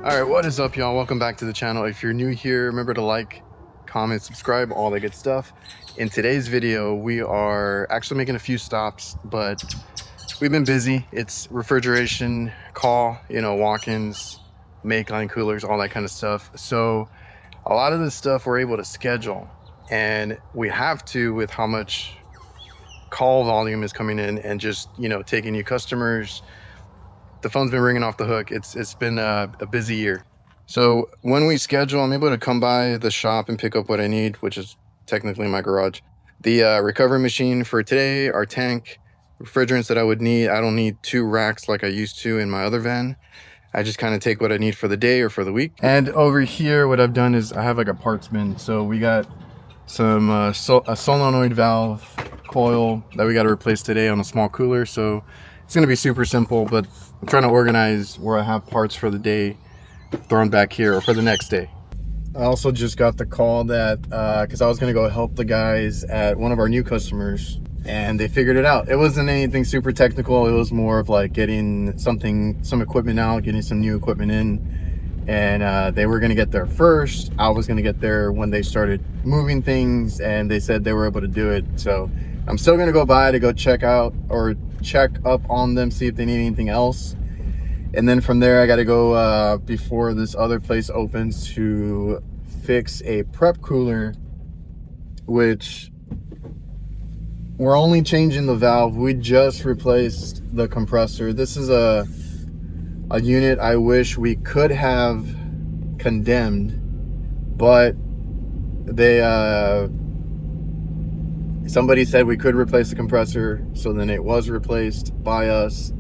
All right, what is up, y'all? Welcome back to the channel. If you're new here, remember to like, comment, subscribe, all that good stuff. In today's video, we are actually making a few stops, but we've been busy. It's refrigeration, walk-ins, make line coolers, all that kind of stuff. So a lot of this stuff we're able to schedule, and we have to with how much call volume is coming in and just, taking new customers. The phone's been ringing off the hook. It's been a busy year. So when we schedule, I'm able to come by the shop and pick up what I need, which is technically my garage. The recovery machine for today, our tank, refrigerants that I would need. I don't need 2 racks like I used to in my other van. I just kind of take what I need for the day or for the week. And over here, what I've done is I have like a parts bin. So we got some a solenoid valve coil that we got to replace today on a small cooler. So it's going to be super simple, but I'm trying to organize where I have parts for the day thrown back here or for the next day. I also just got the call that because I was going to go help the guys at one of our new customers, and they figured it out. It wasn't anything super technical. It was more of like getting some equipment out, getting some new equipment in, and they were going to get there first. I was going to get there when they started moving things, and they said they were able to do it. So I'm still going to go by to go check out or check up on them, see if they need anything else. And then from there, I got to go before this other place opens to fix a prep cooler, which we're only changing the valve. We just replaced the compressor. This is a unit I wish we could have condemned, but they somebody said we could replace the compressor, so then it was replaced by us.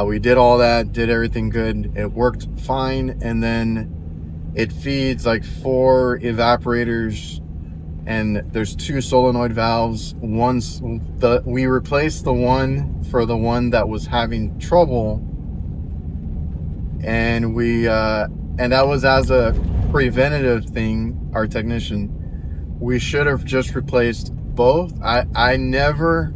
We did all that, did everything good. It worked fine, and then it feeds like 4 evaporators, and there's 2 solenoid valves. We replaced the one for the one that was having trouble, and and that was as a preventative thing. Our technician, we should have just replaced both. I never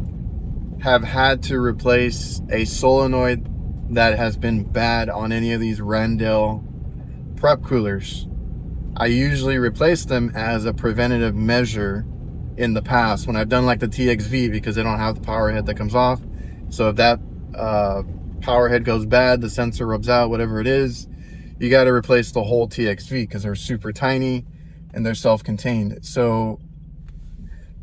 have had to replace a solenoid that has been bad on any of these Randell prep coolers. I usually replace them as a preventative measure in the past when I've done like the TXV, because they don't have the power head that comes off. So if that power head goes bad, the sensor rubs out, whatever it is, you got to replace the whole TXV because they're super tiny and they're self-contained. So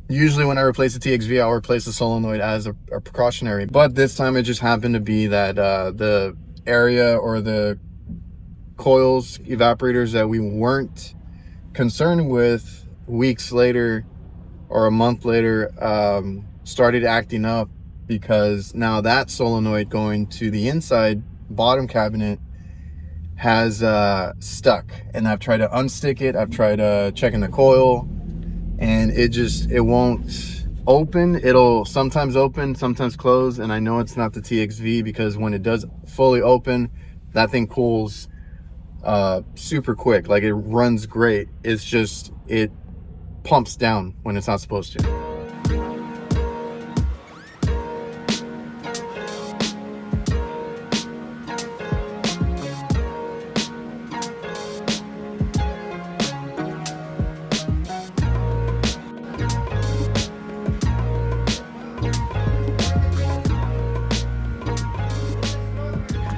usually when I replace the TXV, I'll replace the solenoid as a precautionary. But this time it just happened to be that the area or the coils, evaporators that we weren't concerned with weeks later or a month later started acting up, because now that solenoid going to the inside bottom cabinet has stuck. And I've tried to unstick it. I've tried checking the coil, and it won't open. It'll sometimes open, sometimes close. And I know it's not the TXV, because when it does fully open, that thing cools super quick. Like, it runs great. It's just, it pumps down when it's not supposed to.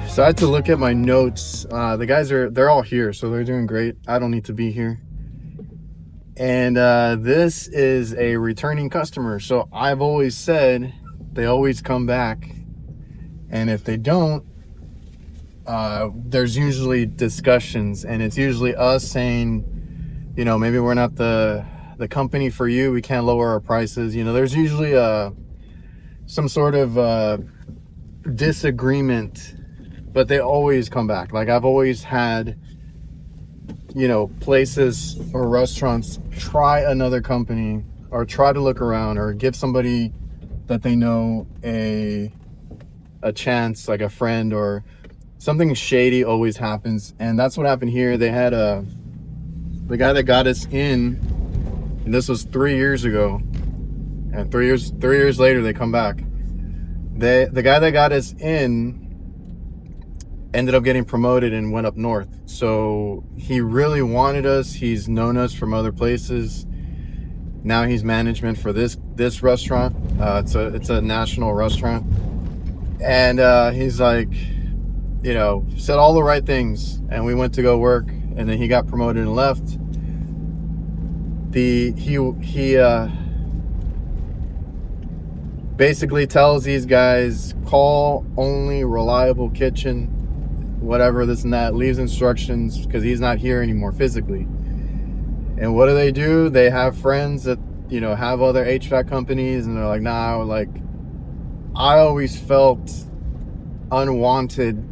So I had to look at my notes. The guys they're all here, so they're doing great. I don't need to be here. And this is a returning customer. So I've always said they always come back. And if they don't, there's usually discussions. And it's usually us saying, maybe we're not the company for you. We can't lower our prices. There's usually some sort of disagreement. But they always come back. Like, I've always had, places or restaurants try another company or try to look around or give somebody that they know a chance, like a friend, or something shady always happens. And that's what happened here. They had the guy that got us in, and this was 3 years ago, and 3 years later they come back. The guy that got us in ended up getting promoted and went up north. So he really wanted us. He's known us from other places. Now he's management for this restaurant. It's a national restaurant, and he's like, you know, said all the right things, and we went to go work, and then he got promoted and left. He basically tells these guys, call only Reliable Kitchen, whatever, this and that, leaves instructions because he's not here anymore physically. And what do? They have friends that, you know, have other HVAC companies, and they're like, nah, like, I always felt unwanted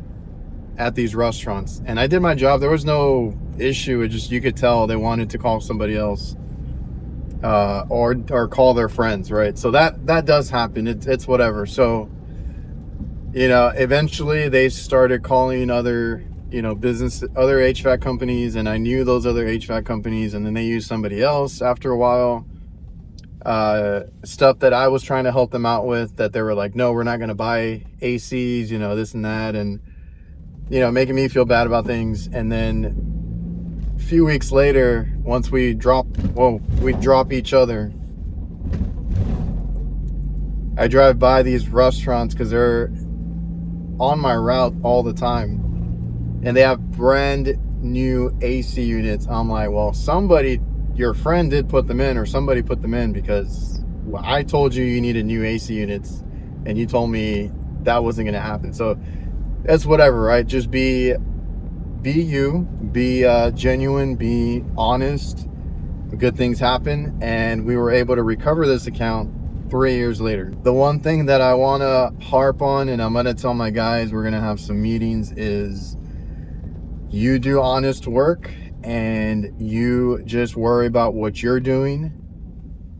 at these restaurants, and I did my job. There was no issue. It just, you could tell they wanted to call somebody else, or call their friends, right? So that does happen. It's whatever. So, you know, eventually they started calling other, you know, other HVAC companies, and I knew those other HVAC companies, and then they used somebody else after a while. Stuff that I was trying to help them out with, that they were like, no, we're not going to buy ACs, you know, this and that, and, you know, making me feel bad about things. And then a few weeks later, once we drop each other, I drive by these restaurants because they're on my route all the time, and they have brand new AC units. I'm like, well, your friend did put them in, or somebody put them in, because I told you needed new AC units, and you told me that wasn't going to happen. So that's whatever, right? Just be you, be genuine, be honest. Good things happen, and we were able to recover this account 3 years later. The one thing that I want to harp on, and I'm going to tell my guys, we're going to have some meetings, is you do honest work, and you just worry about what you're doing.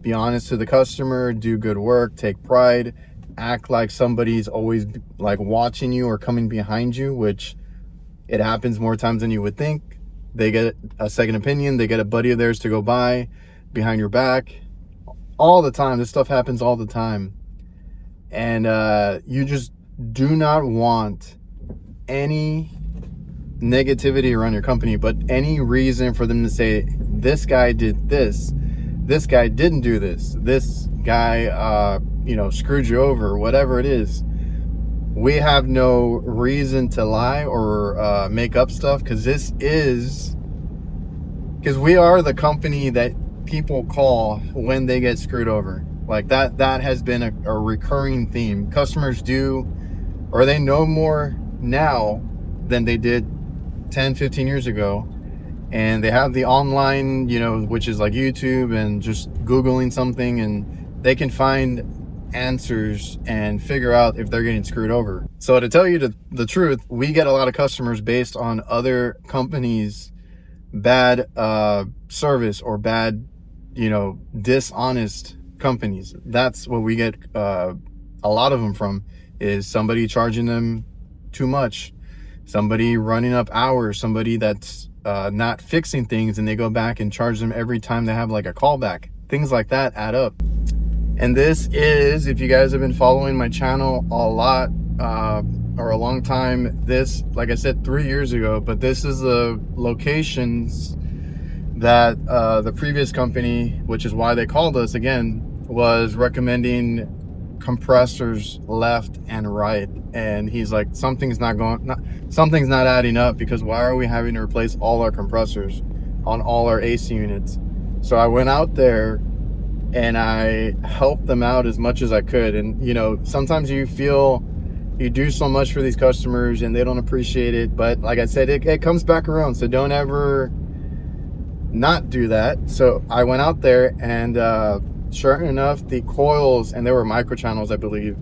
Be honest to the customer, do good work, take pride, act like somebody's always like watching you or coming behind you, which it happens more times than you would think. They get a second opinion, they get a buddy of theirs to go by behind your back all the time. This stuff happens all the time. And you just do not want any negativity around your company, but any reason for them to say, this guy did this guy didn't do this guy you know, screwed you over, whatever it is. We have no reason to lie or make up stuff, because we are the company that people call when they get screwed over. Like that has been a recurring theme. Customers do, or they know more now than they did 10-15 years ago, and they have the online, you know, which is like YouTube, and just Googling something, and they can find answers and figure out if they're getting screwed over. So to tell you the truth, we get a lot of customers based on other companies' bad service, or bad, you know, dishonest companies. That's what we get a lot of them from, is somebody charging them too much, somebody running up hours, somebody that's not fixing things, and they go back and charge them every time they have like a callback. Things like that add up. And this is, if you guys have been following my channel a lot or a long time, this, like I said, 3 years ago, but this is the locations that the previous company, which is why they called us again, was recommending compressors left and right. And he's like, something's not adding up, because why are we having to replace all our compressors on all our AC units? So I went out there and I helped them out as much as I could. And, you know, sometimes you feel you do so much for these customers and they don't appreciate it, but like I said, it comes back around. So don't ever not do that. So I went out there, and sure enough, the coils, and they were microchannels, I believe,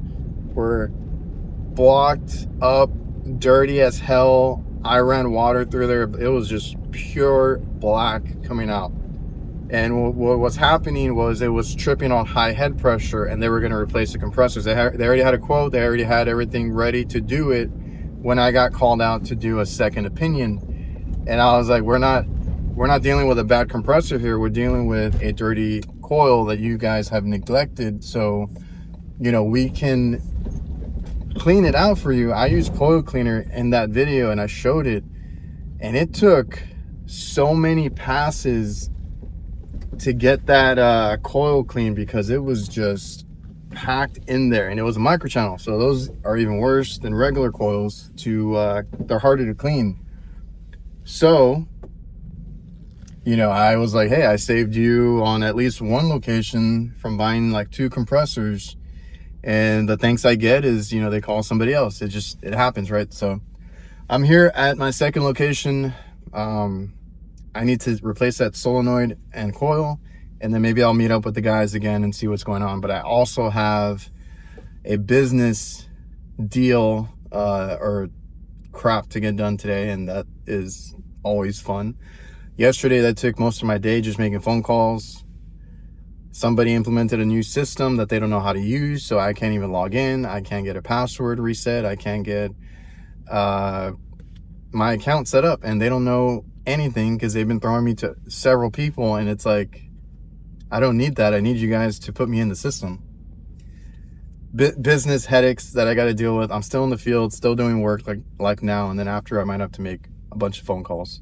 were blocked up, dirty as hell. I ran water through there. It was just pure black coming out. And what was happening was, it was tripping on high head pressure, and they were going to replace the compressors. They already had a quote. They already had everything ready to do it when I got called out to do a second opinion. And I was like, we're not dealing with a bad compressor here. We're dealing with a dirty coil that you guys have neglected. So, you know, we can clean it out for you. I used coil cleaner in that video and I showed it, and it took so many passes to get that coil clean because it was just packed in there, and it was a micro channel, so those are even worse than regular coils. They're harder to clean. So, you know, I was like, hey, I saved you on at least one location from buying like 2 compressors, and the thanks I get is, you know, they call somebody else. It happens, right? So I'm here at my second location. I need to replace that solenoid and coil, and then maybe I'll meet up with the guys again and see what's going on. But I also have a business deal or crap to get done today, and that is always fun. Yesterday, that took most of my day just making phone calls. Somebody implemented a new system that they don't know how to use, so I can't even log in. I can't get a password reset. I can't get my account set up, and they don't know anything because they've been throwing me to several people, and it's like, I don't need that. I need you guys to put me in the system. Business headaches that I got to deal with. I'm still in the field, still doing work like now, and then after I might have to make a bunch of phone calls.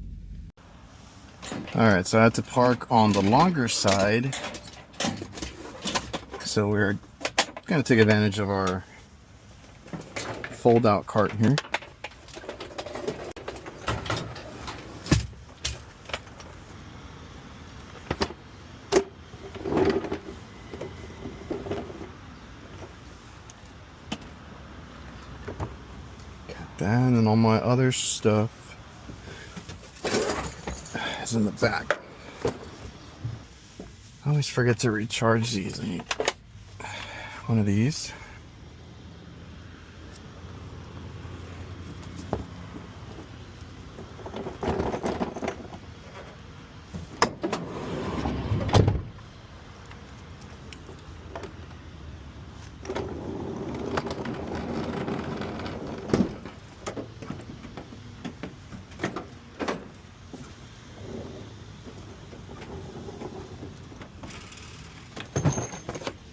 All right, so I had to park on the longer side, so we're gonna take advantage of our fold-out cart here. That and all my other stuff is in the back. I always forget to recharge these. I need one of these.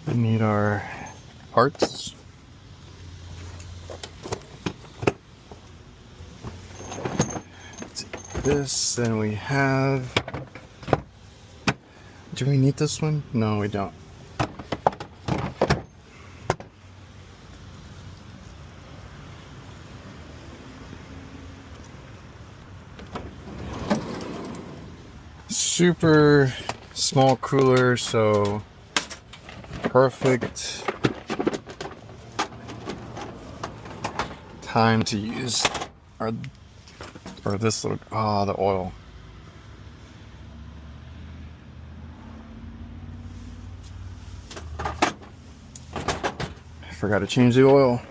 We need our parts. Take this, then we have... Do we need this one? No, we don't. Super small cooler, so perfect time to use our this little the oil. I forgot to change the oil.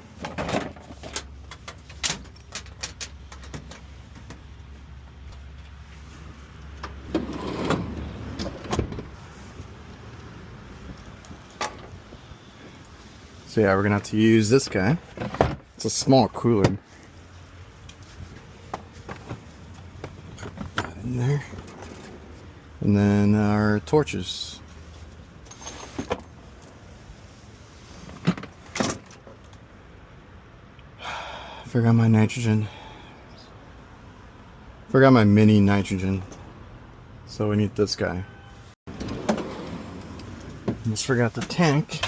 So yeah, we're gonna have to use this guy. It's a small cooler. Put that in there. And then our torches. Forgot my nitrogen. Forgot my mini nitrogen. So we need this guy. Just forgot the tank.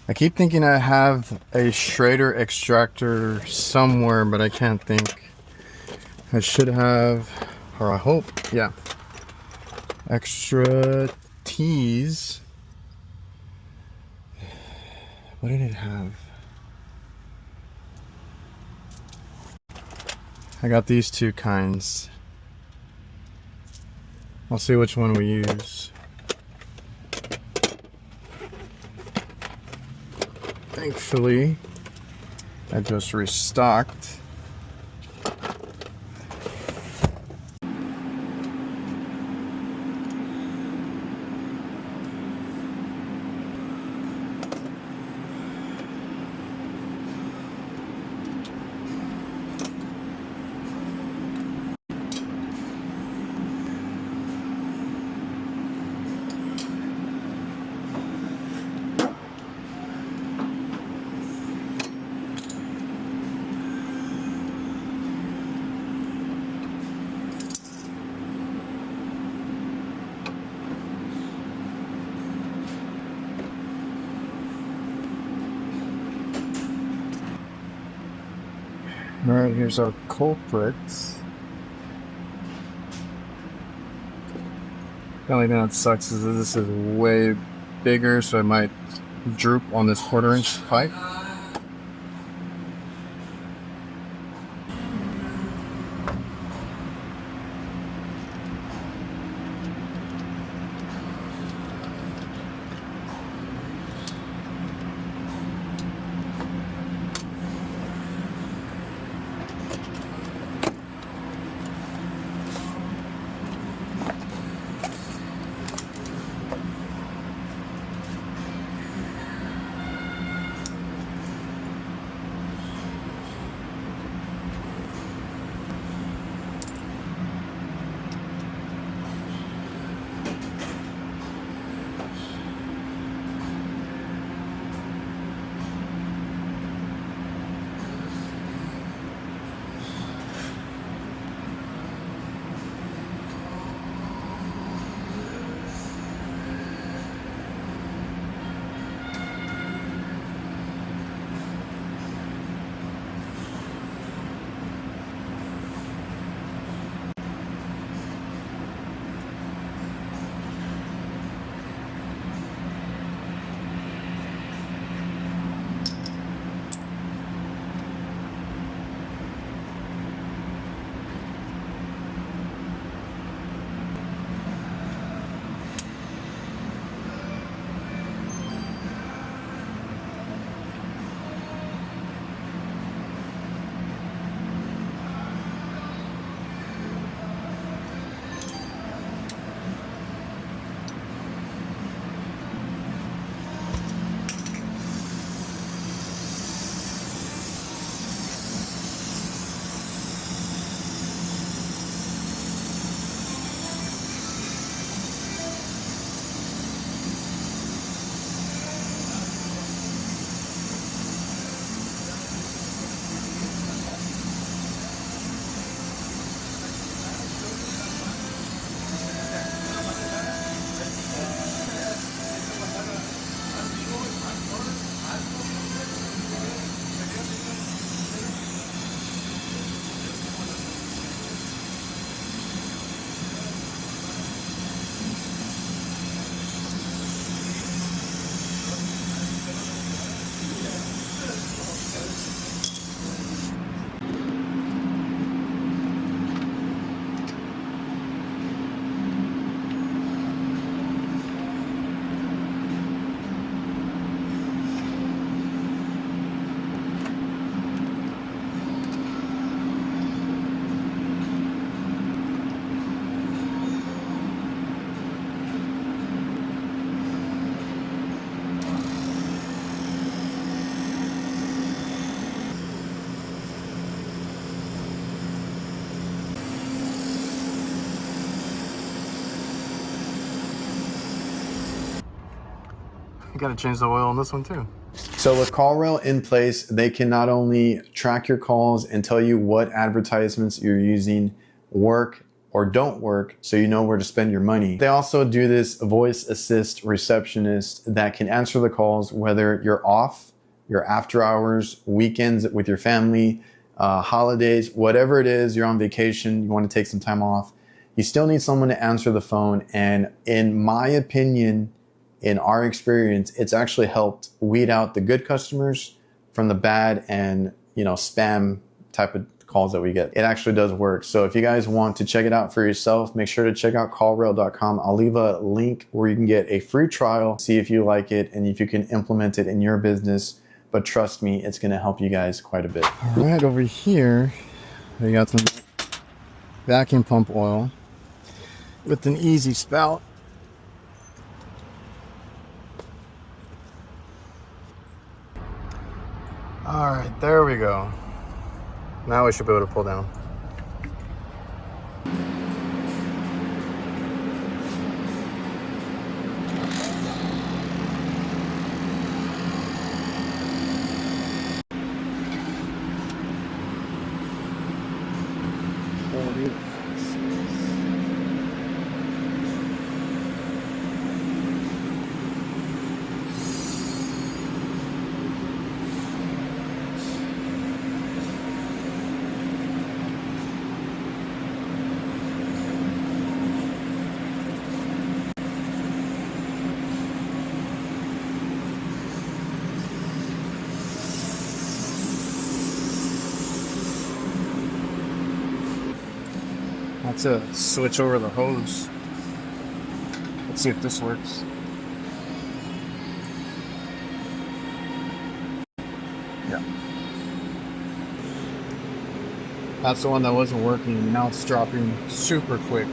I keep thinking I have a Schrader extractor somewhere, but I can't think. I should have, or I hope, yeah. Extra T's. What did it have? I got these two kinds. I'll see which one we use. Thankfully, I just restocked. Alright, here's our culprits. The only thing that sucks is that this is way bigger, so I might droop on this 1/4 inch pipe. You gotta change the oil on this one too. So with CallRail in place, they can not only track your calls and tell you what advertisements you're using work or don't work so you know where to spend your money. They also do this voice assist receptionist that can answer the calls whether you're off, you're after hours, weekends with your family, holidays, whatever it is, you're on vacation, you want to take some time off, you still need someone to answer the phone. And in my opinion, in our experience, it's actually helped weed out the good customers from the bad and, you know, spam type of calls that we get. It actually does work. So if you guys want to check it out for yourself, make sure to check out callrail.com. I'll leave a link where you can get a free trial, see if you like it and if you can implement it in your business. But trust me, it's going to help you guys quite a bit. All right, over here, we got some vacuum pump oil with an easy spout. All right, there we go. Now we should be able to pull down. That's a switch over the hose. Let's see if this works. Yeah. That's the one that wasn't working. Now it's dropping super quick.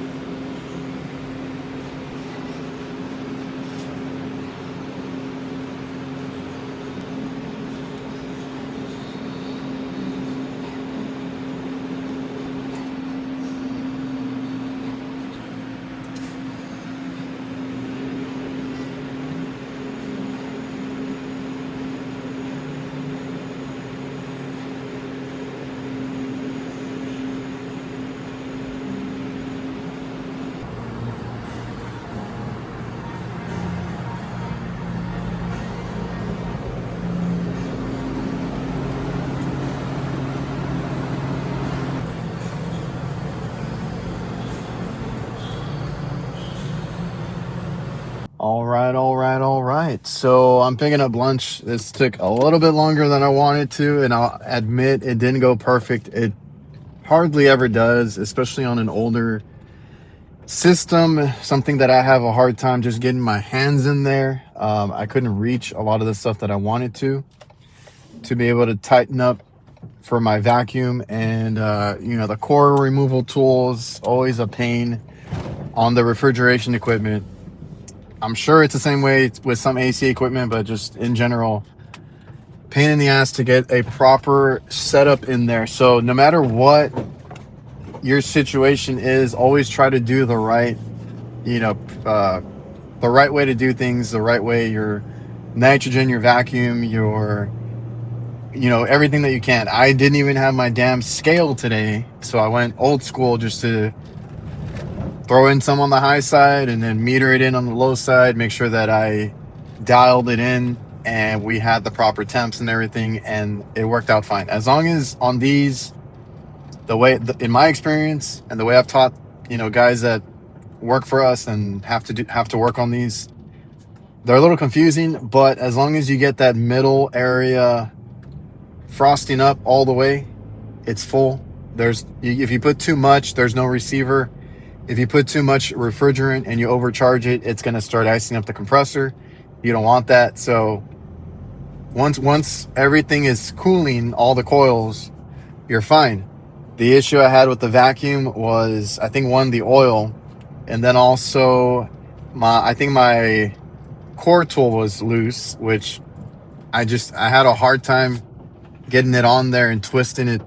All right. So I'm picking up lunch. This took a little bit longer than I wanted to, and I'll admit it didn't go perfect. It hardly ever does, especially on an older system, something that I have a hard time just getting my hands in there. I couldn't reach a lot of the stuff that I wanted to be able to tighten up for my vacuum. And, you know, the core removal tools, always a pain on the refrigeration equipment. I'm sure it's the same way with some AC equipment, but just in general, pain in the ass to get a proper setup in there. So no matter what your situation is, always try to do the right, you know, the right way to do things, the right way, your nitrogen, your vacuum, your, you know, everything that you can. I didn't even have my damn scale today, so I went old school just to throw in some on the high side and then meter it in on the low side, make sure that I dialed it in and we had the proper temps and everything, and it worked out fine. As long as on these, the way, in my experience and the way I've taught, you know, guys that work for us and have to work on these, they're a little confusing, but as long as you get that middle area frosting up all the way, it's full. If you put too much, there's no receiver. If you put too much refrigerant and you overcharge it, it's going to start icing up the compressor. You don't want that. So once everything is cooling, all the coils, you're fine. The issue I had with the vacuum was, I think, one, the oil, and then also I think my core tool was loose, which I had a hard time getting it on there and twisting it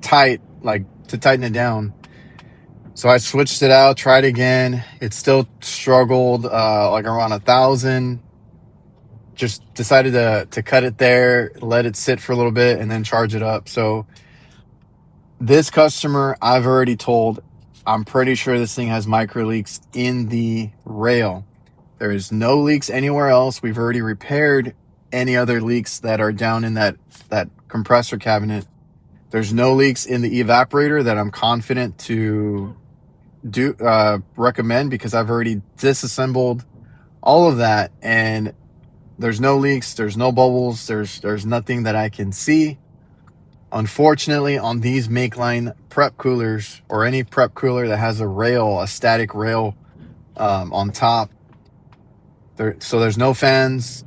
tight, like to tighten it down. So I switched it out, tried again. It still struggled, like around 1,000. Just decided to cut it there, let it sit for a little bit, and then charge it up. So this customer, I've already told I'm pretty sure this thing has micro leaks in the rail. There is no leaks anywhere else. We've already repaired any other leaks that are down in that compressor cabinet. There's no leaks in the evaporator that I'm confident to recommend, because I've already disassembled all of that, and there's no leaks, there's no bubbles, there's nothing that I can see. Unfortunately, on these make line prep coolers, or any prep cooler that has a static rail on top, so there's no fans,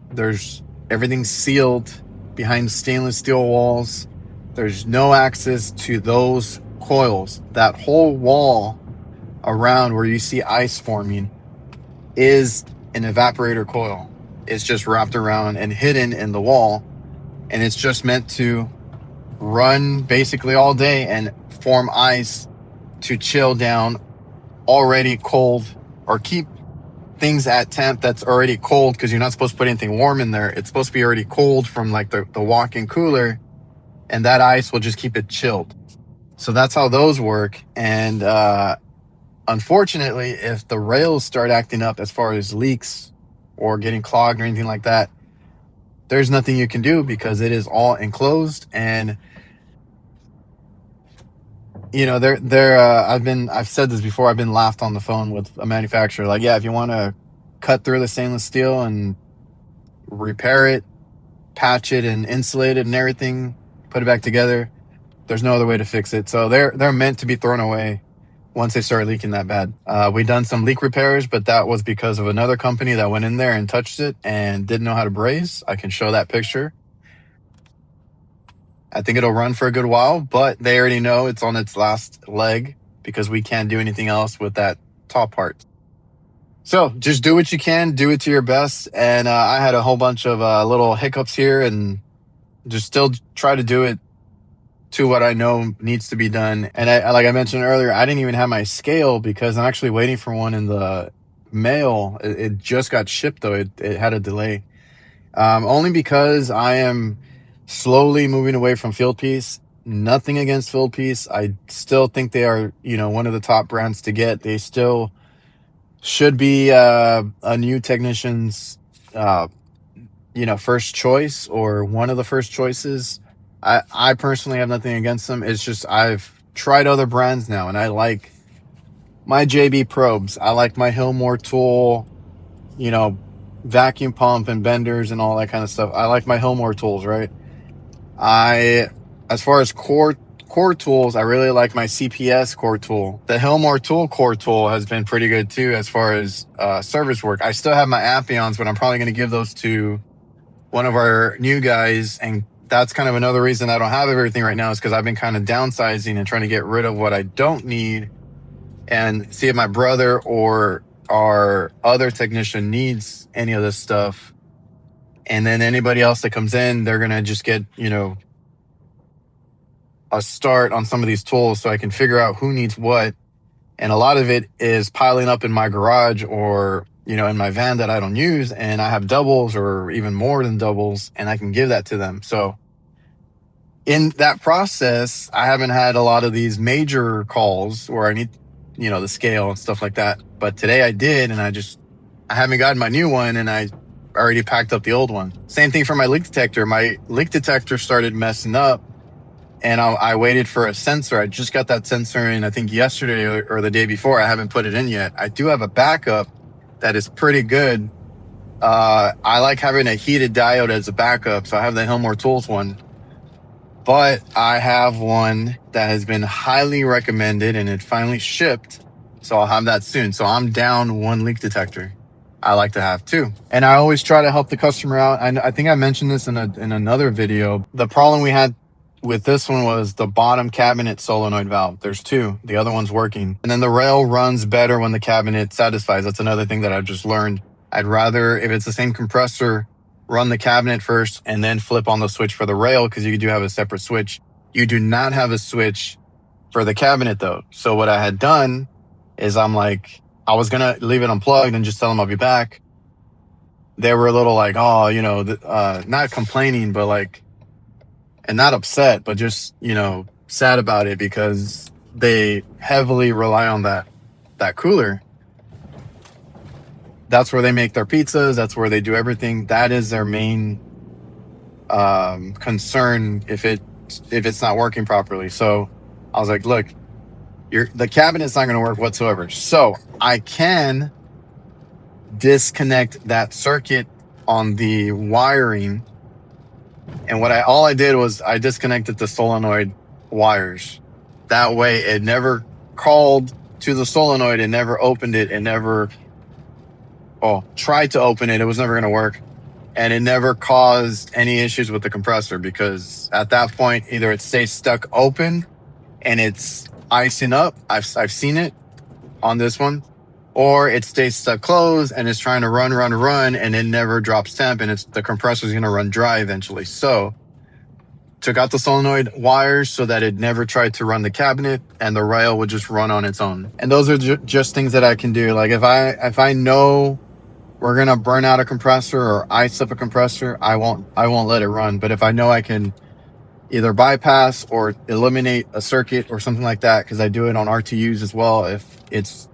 everything's sealed behind stainless steel walls. There's no access to those coils. That whole wall around where you see ice forming is an evaporator coil. It's just wrapped around and hidden in the wall, and it's just meant to run basically all day and form ice to chill down already cold, or keep things at temp that's already cold, because you're not supposed to put anything warm in there. It's supposed to be already cold from like the walk-in cooler, and that ice will just keep it chilled. So that's how those work. And unfortunately, if the rails start acting up as far as leaks or getting clogged or anything like that, there's nothing you can do, because it is all enclosed. And you know, I've said this before, I've been laughed on the phone with a manufacturer, like, yeah, if you want to cut through the stainless steel and repair it, patch it and insulate it and everything, put it back together, there's no other way to fix it. So they're meant to be thrown away once they start leaking that bad. We done some leak repairs, but that was because of another company that went in there and touched it and didn't know how to braze. I can show that picture. I think it'll run for a good while, but they already know it's on its last leg, because we can't do anything else with that top part. So just do what you can, do it to your best. And I had a whole bunch of little hiccups here, and just still try to do it to what I know needs to be done. And like I mentioned earlier, I didn't even have my scale, because I'm actually waiting for one in the mail. It just got shipped though. It had a delay. Only because I am slowly moving away from Field Piece. Nothing against Field Piece. I still think they are, one of the top brands to get. They still should be a new technician's, first choice, or one of the first choices. I personally have nothing against them. It's just I've tried other brands now, and I like my JB probes. I like my Hillmore tool, vacuum pump and benders and all that kind of stuff. I like my Hillmore tools, right? As far as core tools, I really like my CPS core tool. The Hillmore tool core tool has been pretty good too, as far as service work. I still have my Appions, but I'm probably going to give those to one of our new guys. And that's kind of another reason I don't have everything right now, is because I've been kind of downsizing and trying to get rid of what I don't need, and see if my brother or our other technician needs any of this stuff. And then anybody else that comes in, they're going to just get, a start on some of these tools, so I can figure out who needs what. And a lot of it is piling up in my garage, or, in my van that I don't use. And I have doubles, or even more than doubles, and I can give that to them. So in that process, I haven't had a lot of these major calls where I need, the scale and stuff like that. But today I did, and I haven't gotten my new one, and I already packed up the old one. Same thing for my leak detector. My leak detector started messing up, and I waited for a sensor. I just got that sensor in, I think yesterday or the day before. I haven't put it in yet. I do have a backup that is pretty good. I like having a heated diode as a backup, so I have the Hillmore Tools one. But I have one that has been highly recommended, and it finally shipped, so I'll have that soon. So I'm down one leak detector. I like to have two, and I always try to help the customer out. I think I mentioned this in another video. The problem we had with this one was the bottom cabinet solenoid valve. There's two. The other one's working. And then the rail runs better when the cabinet satisfies. That's another thing that I've just learned. I'd rather, if it's the same compressor, run the cabinet first and then flip on the switch for the rail, because you do have a separate switch. You do not have a switch for the cabinet though. So what I had done is I was going to leave it unplugged and just tell them I'll be back. They were a little like, not complaining, but and not upset, but just, sad about it, because they heavily rely on that cooler. That's where they make their pizzas. That's where they do everything. That is their main concern if it's not working properly. So I was like, look, the cabinet's not going to work whatsoever. So I can disconnect that circuit on the wiring. And all I did was I disconnected the solenoid wires. That way it never called to the solenoid. It never opened it. It never tried to open it. It was never going to work. And it never caused any issues with the compressor, because at that point, either it stays stuck open and it's icing up. I've seen it on this one, or it stays stuck closed and it's trying to run, and it never drops temp, and the compressor's going to run dry eventually. So took out the solenoid wires so that it never tried to run the cabinet, and the rail would just run on its own. And those are just things that I can do. Like if I know we're going to burn out a compressor or ice up a compressor, I won't let it run. But if I know I can either bypass or eliminate a circuit or something like that, because I do it on RTUs as well. If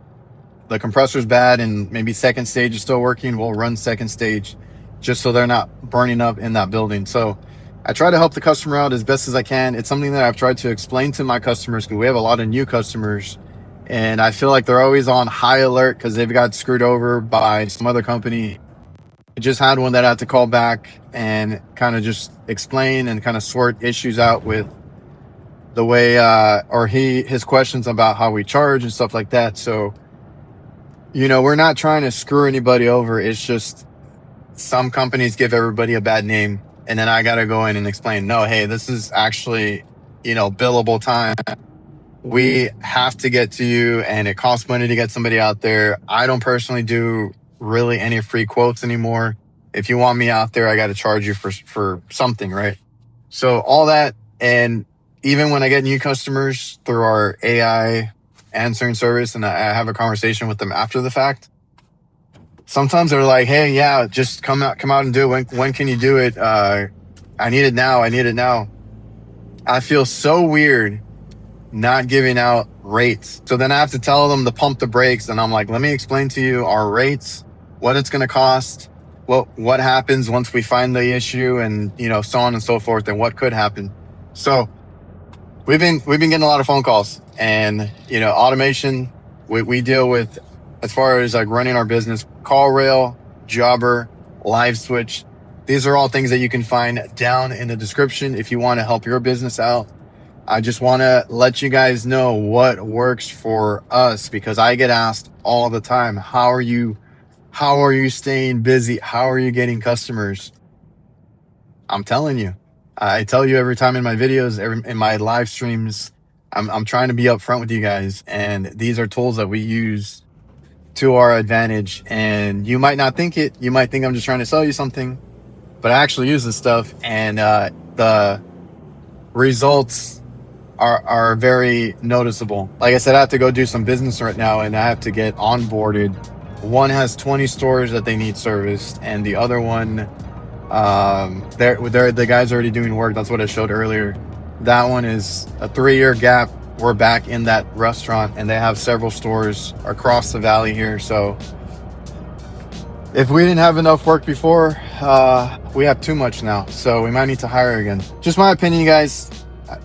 the compressor's bad and maybe second stage is still working, we'll run second stage just so they're not burning up in that building. So I try to help the customer out as best as I can. It's something that I've tried to explain to my customers, because we have a lot of new customers, and I feel like they're always on high alert because they've got screwed over by some other company. I just had one that I had to call back and kind of just explain and kind of sort issues out with the way, his questions about how we charge and stuff like that. So, we're not trying to screw anybody over. It's just some companies give everybody a bad name, and then I got to go in and explain, no, hey, this is actually, billable time. We have to get to you, and it costs money to get somebody out there. I don't personally do really any free quotes anymore. If you want me out there, I got to charge you for something, right? So all that, and even when I get new customers through our AI answering service, and I have a conversation with them after the fact, sometimes they're like, hey, yeah, just come out and do it. When can you do it? I need it now. I feel so weird not giving out rates. So then I have to tell them to pump the brakes, and I'm like, let me explain to you our rates, what it's going to cost, what happens once we find the issue, and so on and so forth, and what could happen. So we've been getting a lot of phone calls, and automation we deal with as far as like running our business. CallRail, Jobber, LiveSwitch, these are all things that you can find down in the description if you want to help your business out. I just want to let you guys know what works for us, because I get asked all the time, how are you staying busy? How are you getting customers? I'm telling you, I tell you every time in my videos, in my live streams, I'm trying to be upfront with you guys. And these are tools that we use to our advantage. And you might not think it. You might think I'm just trying to sell you something, but I actually use this stuff, and the results are very noticeable. Like I said, I have to go do some business right now, and I have to get onboarded. One has 20 stores that they need serviced, and the other one, the guy's already doing work. That's what I showed earlier. That one is a 3-year gap. We're back in that restaurant, and they have several stores across the valley here. So if we didn't have enough work before, we have too much now. So we might need to hire again. Just my opinion, guys.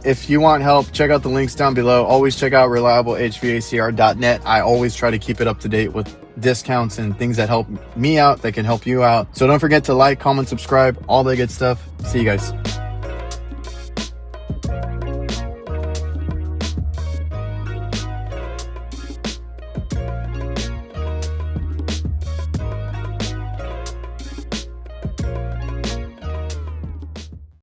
If you want help, check out the links down below. Always check out reliablehvacr.net. I always try to keep it up to date with discounts and things that help me out, that can help you out. So don't forget to like, comment, subscribe, all that good stuff. See you guys.